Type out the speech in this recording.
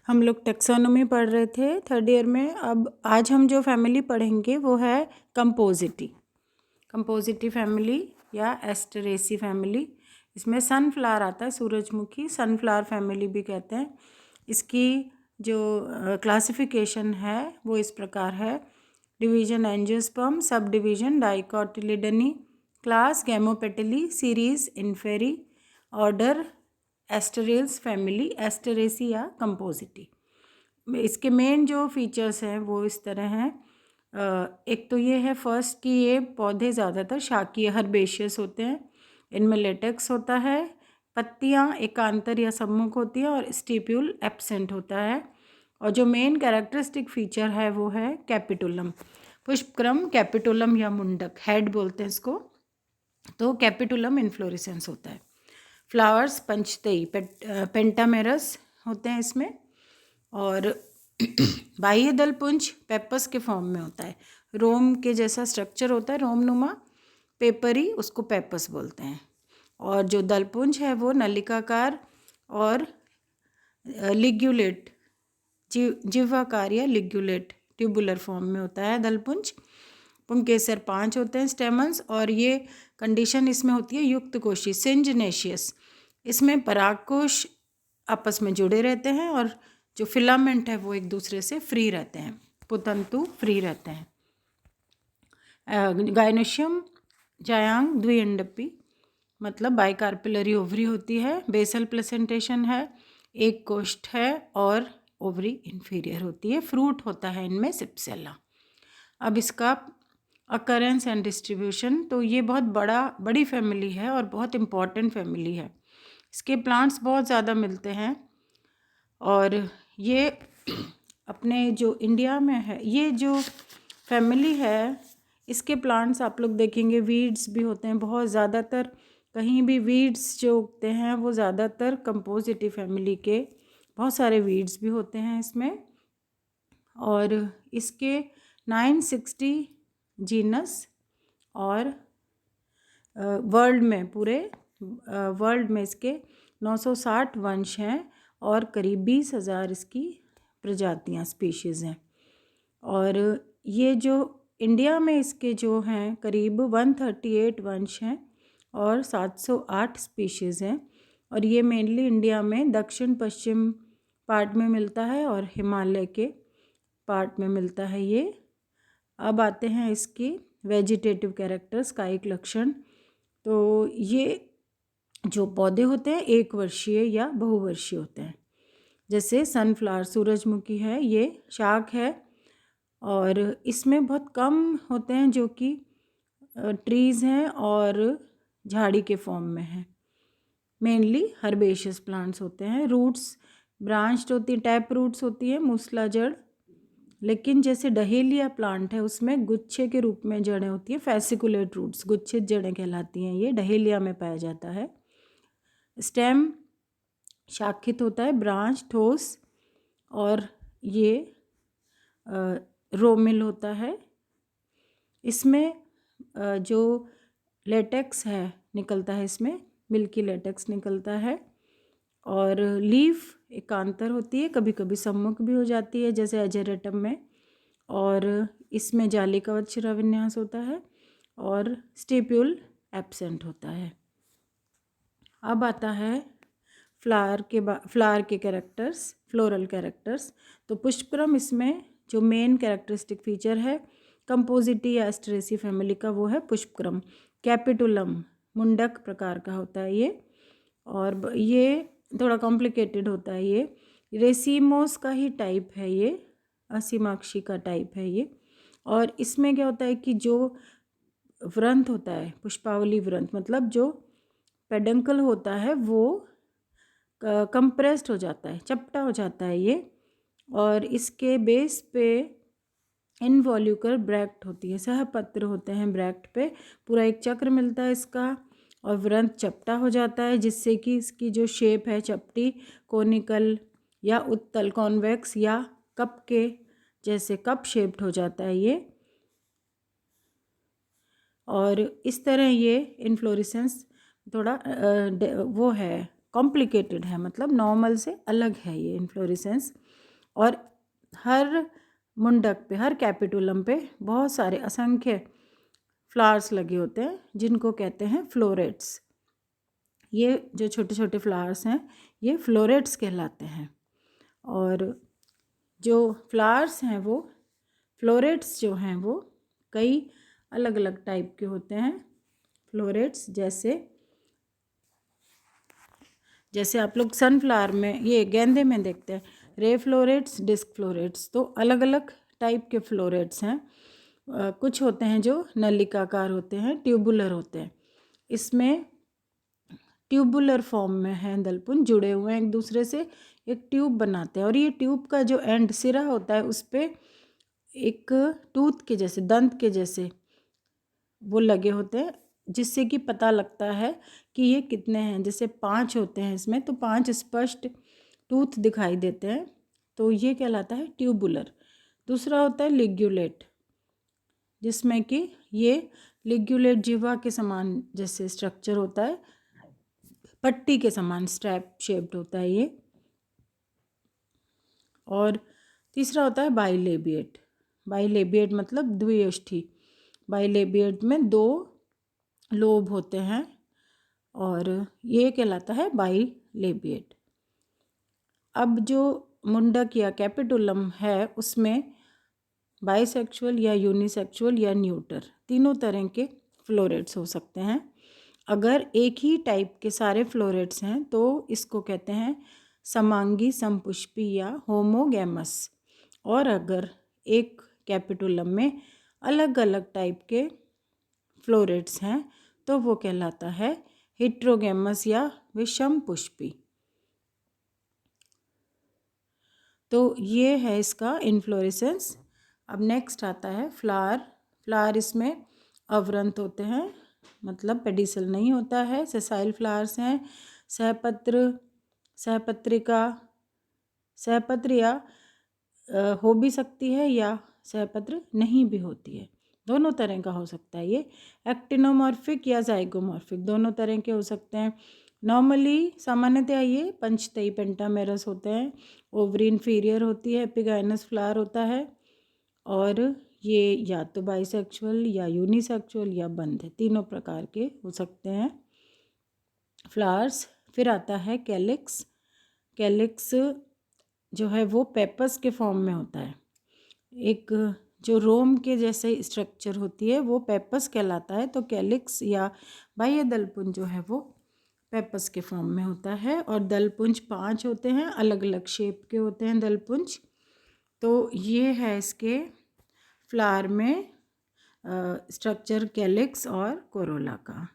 हम लोग टेक्सोनोमी पढ़ रहे थे थर्ड ईयर में। अब आज हम जो फैमिली पढ़ेंगे वो है कंपोजिटी फैमिली या एस्टरेसी फैमिली। इसमें सनफ्लावर आता है, सूरजमुखी सनफ्लावर फैमिली भी कहते हैं। इसकी जो क्लासिफिकेशन है वो इस प्रकार है: division angiosperm, sub division dicotyledonae, class gamopetalae, series inferae, order asterales, family asteraceae या कंपोजिटी। इसके मेन जो फीचर्स हैं वो इस तरह हैं। एक तो ये है फर्स्ट कि ये पौधे ज़्यादातर शाकीय हर्बेशियस होते हैं, इनमें लेटेक्स होता है, पत्तियां एकांतर या सम्मुख होती हैं और स्टिप्यूल एब्सेंट होता है। और जो मेन कैरेक्टरिस्टिक फीचर है वो है कैपिटुलम, पुष्पक्रम कैपिटुलम या मुंडक, हेड बोलते हैं इसको। तो कैपिटुलम इन्फ्लोरेसेंस होता है। फ्लावर्स पंचतई पेंटामेरस होते हैं इसमें। और बाह्य दल पुंज पेपस के फॉर्म में होता है, रोम के जैसा स्ट्रक्चर होता है, रोमनुमा, पेपरी, उसको पेपस बोलते हैं। और जो दलपुंज है वो नलिकाकार और लिग्यूलेट, जिह्वाकार या लिग्यूलेट ट्यूबुलर फॉर्म में होता है दलपुंज। पुंकेसर 5 होते हैं स्टेमन्स। और ये कंडीशन इसमें होती है युक्त कोशी सिंजनेशियस। इसमें परागकोश आपस में जुड़े रहते हैं और जो फिलामेंट है वो एक दूसरे से फ्री रहते हैं, पुतंतु फ्री रहते हैं। गायनोशियम जायांग द्विअंडपी, मतलब बाइकार्पिलरी ओवरी होती है, बेसल प्लेसेंटेशन है, एक कोष्ठ है और ओवरी इन्फीरियर होती है। फ्रूट होता है इनमें सिप्सेला। अब इसका अकरेंस एंड डिस्ट्रीब्यूशन, तो ये बहुत बड़ी फैमिली है और बहुत इम्पॉर्टेंट फैमिली है। इसके प्लांट्स बहुत ज़्यादा मिलते हैं और ये अपने जो इंडिया में है, ये जो फैमिली है इसके प्लांट्स आप लोग देखेंगे वीड्स भी होते हैं बहुत। ज़्यादातर कहीं भी वीड्स जो उगते हैं वो ज़्यादातर कंपोजिटी फैमिली के, बहुत सारे वीड्स भी होते हैं इसमें। और इसके 960 जीनस और वर्ल्ड में, पूरे वर्ल्ड में इसके 960 वंश हैं और करीब 20,000 इसकी प्रजातियां, स्पीशीज़ हैं। और ये जो इंडिया में इसके जो हैं करीब 138 वंश हैं और 708 स्पीशीज़ हैं। और ये मेनली इंडिया में दक्षिण पश्चिम पार्ट में मिलता है और हिमालय के पार्ट में मिलता है ये। अब आते हैं इसकी वेजिटेटिव कैरेक्टर्स, कायिक लक्षण। तो ये जो पौधे होते हैं एक वर्षीय या बहुवर्षीय होते हैं। जैसे सनफ्लावर सूरजमुखी है, ये शाक है और इसमें बहुत कम होते हैं जो कि ट्रीज़ हैं और झाड़ी के फॉर्म में हैं। मेनली हर्बेशियस प्लांट्स होते हैं। रूट्स ब्रांच्ड होती हैं, टैप रूट्स होती है, मूसला जड़। लेकिन जैसे डहेलिया प्लांट है उसमें गुच्छे के रूप में जड़ें होती हैं, फैसिकुलेट रूट्स, गुच्छित जड़ें कहलाती हैं, ये डहेलिया में पाया जाता है। स्टेम शाखित होता है, ब्रांच ठोस, और ये रोमिल होता है। इसमें जो लेटेक्स है निकलता है, इसमें मिल्की लेटेक्स निकलता है। और लीफ एकांतर होती है, कभी कभी सम्मुख भी हो जाती है जैसे एजेरेटम में। और इसमें जाली कवच शिराविन्यास होता है और स्टिप्यूल एब्सेंट होता है। अब आता है फ्लावर के कैरेक्टर्स, फ्लोरल कैरेक्टर्स। तो पुष्पक्रम इसमें जो मेन कैरेक्टरिस्टिक फीचर है कंपोजिटी या एस्टरेसी फैमिली का वो है पुष्पक्रम। कैपिटुलम मुंडक प्रकार का होता है ये, और ये थोड़ा कॉम्प्लिकेटेड होता है। ये रेसिमोस का ही टाइप है, ये असीमाक्षी का टाइप है ये। और इसमें क्या होता है कि जो व्रंत होता है, पुष्पावली व्रंत, मतलब जो पेडंकल होता है वो कंप्रेस्ड हो जाता है, चपटा हो जाता है ये। और इसके बेस पे इनवॉल्यूकर ब्रैक्ट होती है, सहपत्र होते हैं ब्रैक्ट पे, पूरा एक चक्र मिलता है इसका। और व्रंत चपटा हो जाता है जिससे कि इसकी जो शेप है चपटी, कोनिकल या उत्तल, कॉन्वेक्स या कप के जैसे कप शेप्ड हो जाता है ये। और इस तरह ये इन्फ्लोरेसेंस थोड़ा वो है, कॉम्प्लिकेटेड है, मतलब नॉर्मल से अलग है ये इन्फ्लोरेसेंस। और हर मुंडक पे, हर कैपिटुलम पे बहुत सारे असंख्य फ्लावर्स लगे होते हैं जिनको कहते हैं फ्लोरेट्स। ये जो छोटे छोटे फ्लावर्स हैं ये फ्लोरेट्स कहलाते हैं। और जो फ्लावर्स हैं वो फ्लोरेट्स जो हैं वो कई अलग अलग टाइप के होते हैं। फ्लोरेट्स जैसे आप लोग सनफ्लावर में, ये गेंदे में देखते हैं रे फ्लोरेट्स, डिस्क फ्लोरेट्स, तो अलग अलग टाइप के फ्लोरेट्स हैं। कुछ होते हैं जो नलिकाकार होते हैं, ट्यूबुलर होते हैं। इसमें ट्यूबुलर फॉर्म में है दलपुंज, जुड़े हुए हैं एक दूसरे से, एक ट्यूब बनाते हैं। और ये ट्यूब का जो एंड सिरा होता है उस पर एक टूथ के जैसे, दंत के जैसे वो लगे होते हैं, जिससे कि पता लगता है कि ये कितने हैं। जैसे 5 होते हैं इसमें, तो 5 स्पष्ट टूथ दिखाई देते हैं, तो ये कहलाता है ट्यूबुलर। दूसरा होता है लिग्यूलेट, जिसमें कि ये लिग्यूलेट जिह्वा के समान जैसे स्ट्रक्चर होता है, पट्टी के समान स्ट्रैप शेप्ड होता है ये। और तीसरा होता है बाइलेबिएट। बाइलेबिएट मतलब द्विओष्ठी। बाइलेबिएट में 2 लोब होते हैं और ये कहलाता है बाइलेबिएट। अब जो मुंडक या कैपिटुलम है उसमें बाइसेक्सुअल या यूनिसेक्सुअल या न्यूटर तीनों तरह के फ्लोरेट्स हो सकते हैं। अगर एक ही टाइप के सारे फ्लोरेट्स हैं तो इसको कहते हैं समांगी समपुष्पी या होमोगैमस। और अगर एक कैपिटुलम में अलग अलग टाइप के फ्लोरेट्स हैं तो वो कहलाता है हेट्रोगैमस या विषम पुष्पी। तो ये है इसका इन्फ्लोरेसेंस। अब नेक्स्ट आता है फ्लावर। फ्लावर इसमें अवरंत होते हैं, मतलब पेडिसल नहीं होता है। सेसाइल फ्लावर्स हैं। सहपत्र, सहपत्रिका, सहपत्र या हो भी सकती है या सहपत्र नहीं भी होती है, दोनों तरह का हो सकता है ये। एक्टिनोमॉर्फिक या जाइगोमॉर्फिक दोनों तरह के हो सकते हैं। नॉर्मली सामान्यतः ये पंचतई पेंटामेरस होते हैं। ओवरी इन्फीरियर होती है, एपिगाइनस फ्लावर होता है। और ये या तो बाइसेक्सुअल या यूनिसेक्सुअल या बंद है, तीनों प्रकार के हो सकते हैं फ्लावर्स। फिर आता है कैलिक्स। कैलिक्स जो है वो पेपस के फॉर्म में होता है। एक जो रोम के जैसे स्ट्रक्चर होती है वो पेपस कहलाता है। तो कैलिक्स या बाह्य दलपुंज जो है वो पेपस के फॉर्म में होता है। और दलपुंज 5 होते हैं, अलग अलग शेप के होते हैं दलपुंज। तो ये है इसके फ्लावर में स्ट्रक्चर कैलिक्स और कोरोला का।